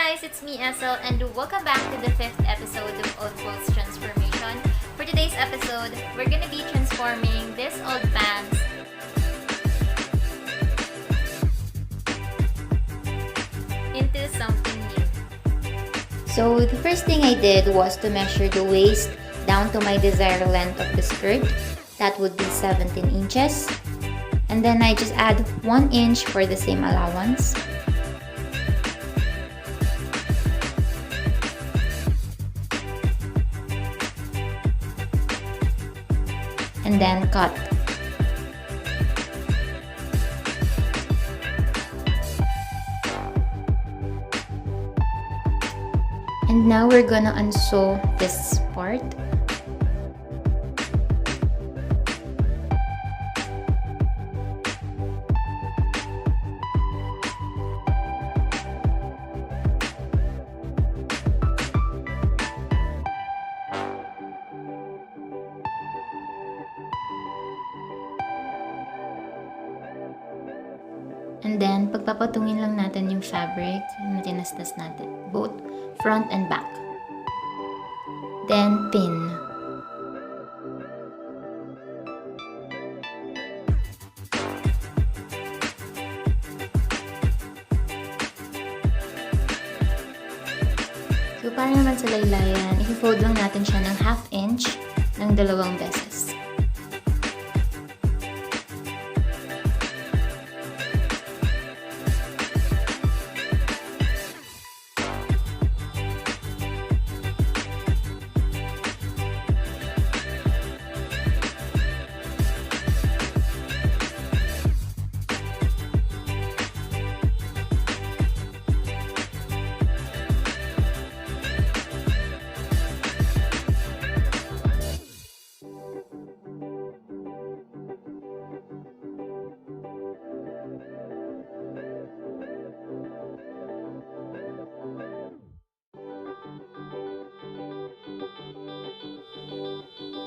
guys, it's me Essel and welcome back to the 5th episode of Old Clothes Transformation. For today's episode, we're gonna be transforming this old pants into something new. So the first thing I did was to measure the waist down to my desired length of the skirt. That would be 17 inches. And then I just add 1 inch for the same allowance. And then cut. And now we're gonna unsew this part. And then, pagpapatungin lang natin yung fabric na tinastas natin. Both front and back. Then, pin. So, para naman sa laylayan, i-fold lang natin siya ng 1/2 inch ng 2 beses.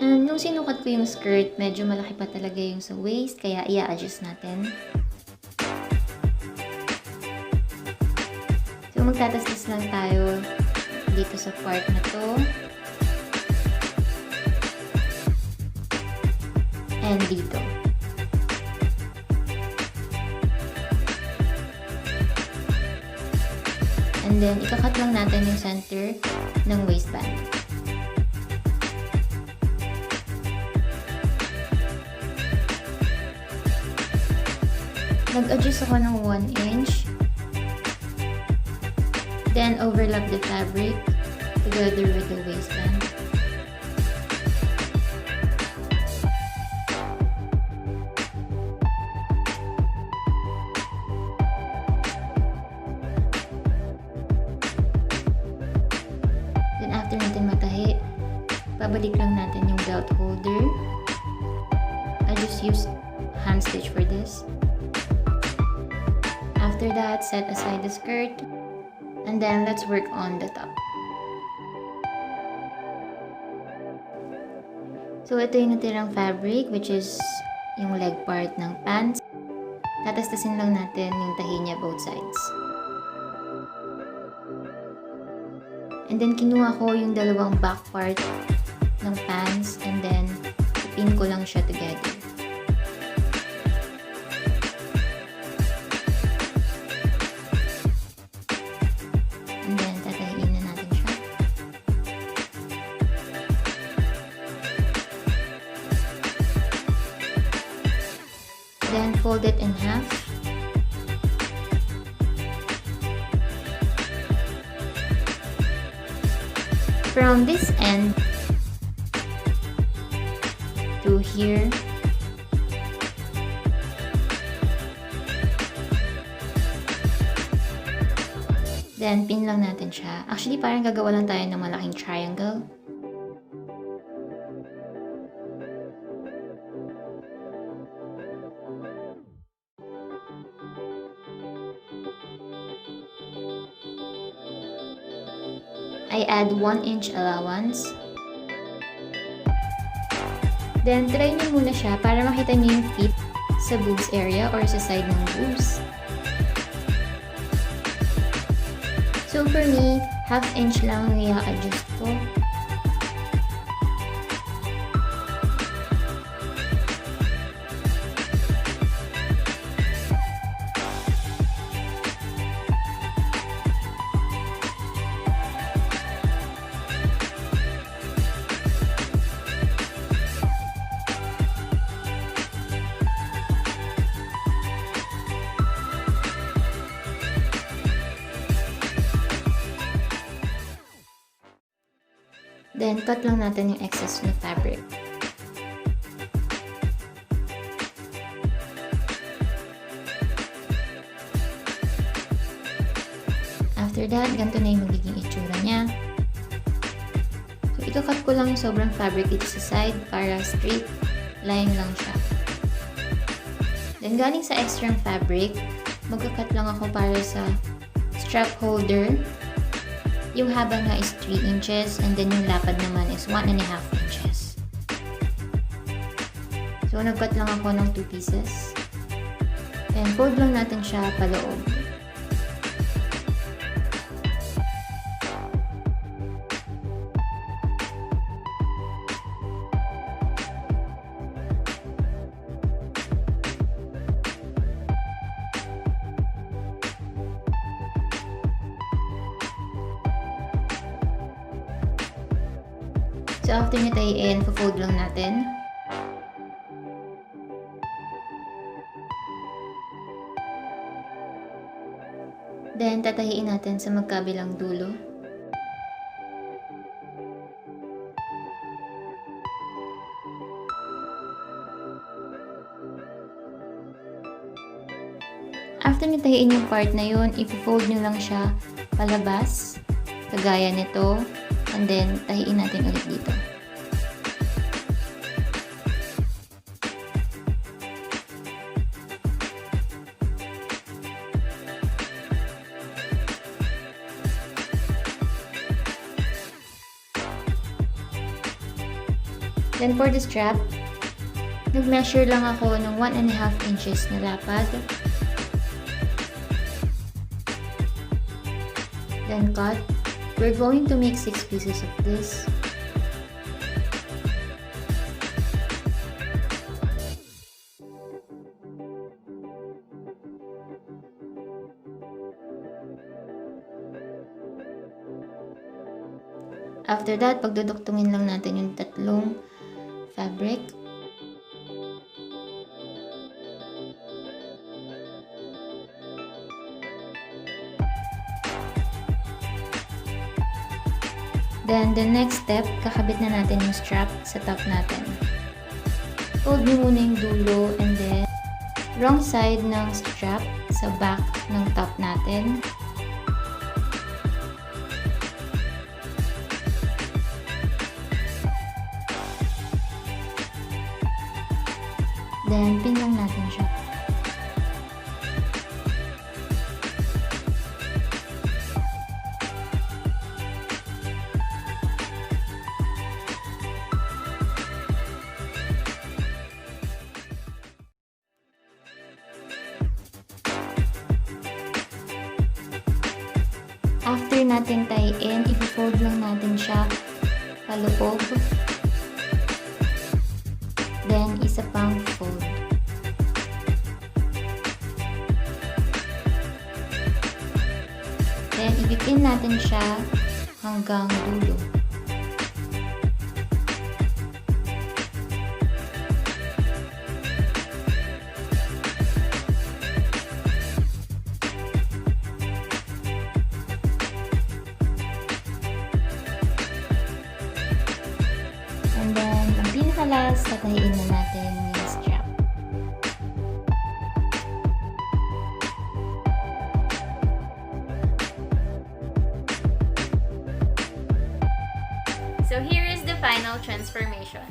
And nung sinukat ko yung skirt, medyo malaki pa talaga yung sa waist, kaya i-adjust natin. So magtatastas lang tayo dito sa part na to. And dito. And then ikakat lang natin yung center ng waistband. Nag-adjust ako ng 1 inch. Then, overlap the fabric together with the waistband. Then, after natin matahi, babalik lang natin yung belt holder. I just used hand stitch for this. After that, set aside the skirt, and then let's work on the top. So, ito yung natirang fabric, which is yung leg part ng pants. Tatastasin lang natin yung tahi niya both sides. And then, kinuha ko yung dalawang back part ng pants, and then, pin ko lang siya together. Then fold it in half. From this end to here. Then pin lang natin siya. Actually, parang gagawa lang tayo ng malaking triangle. I add 1 inch allowance. Then, try nyo muna siya para makita nyo yung fit sa boobs area or sa side ng boobs. So for me, 1/2 inch lang i-adjust ko. Then, cut lang natin yung excess na fabric. After that, ganito na yung magiging itsura niya. So, ito-cut ko lang yung sobrang fabric dito sa side para straight line lang siya. Then, galing sa extra fabric, magka-cut lang ako para sa strap holder. Yung haba nga is 3 inches and then yung lapad naman is 1.5 inches. So, nag-cut lang ako ng 2 pieces. And fold lang natin siya paloob. So, after nyo tayiin, fold lang natin. Then, tatahiin natin sa magkabilang dulo. After nyo tahiin yung part na yun, i-fold nyo lang siya palabas, kagaya nito. And then, tahiin natin ulit dito. Then, for the strap, nag-measure lang ako ng 1.5 inches na lapad. Then, cut. We're going to make 6 pieces of this. After that, pagduduktungin lang natin yung tatlong fabric. Then, the next step, kakabit na natin yung strap sa top natin. Fold mo muna yung dulo and then wrong side ng strap sa back ng top natin. Then, pin lang natin siya. After natin tie-in, i-fold lang natin siya paloob. Then, isa pang fold. Then, i-pin natin siya hanggang dulo. And then, ang pinakalas, tatahiin na natin yung strap. So here is the final transformation.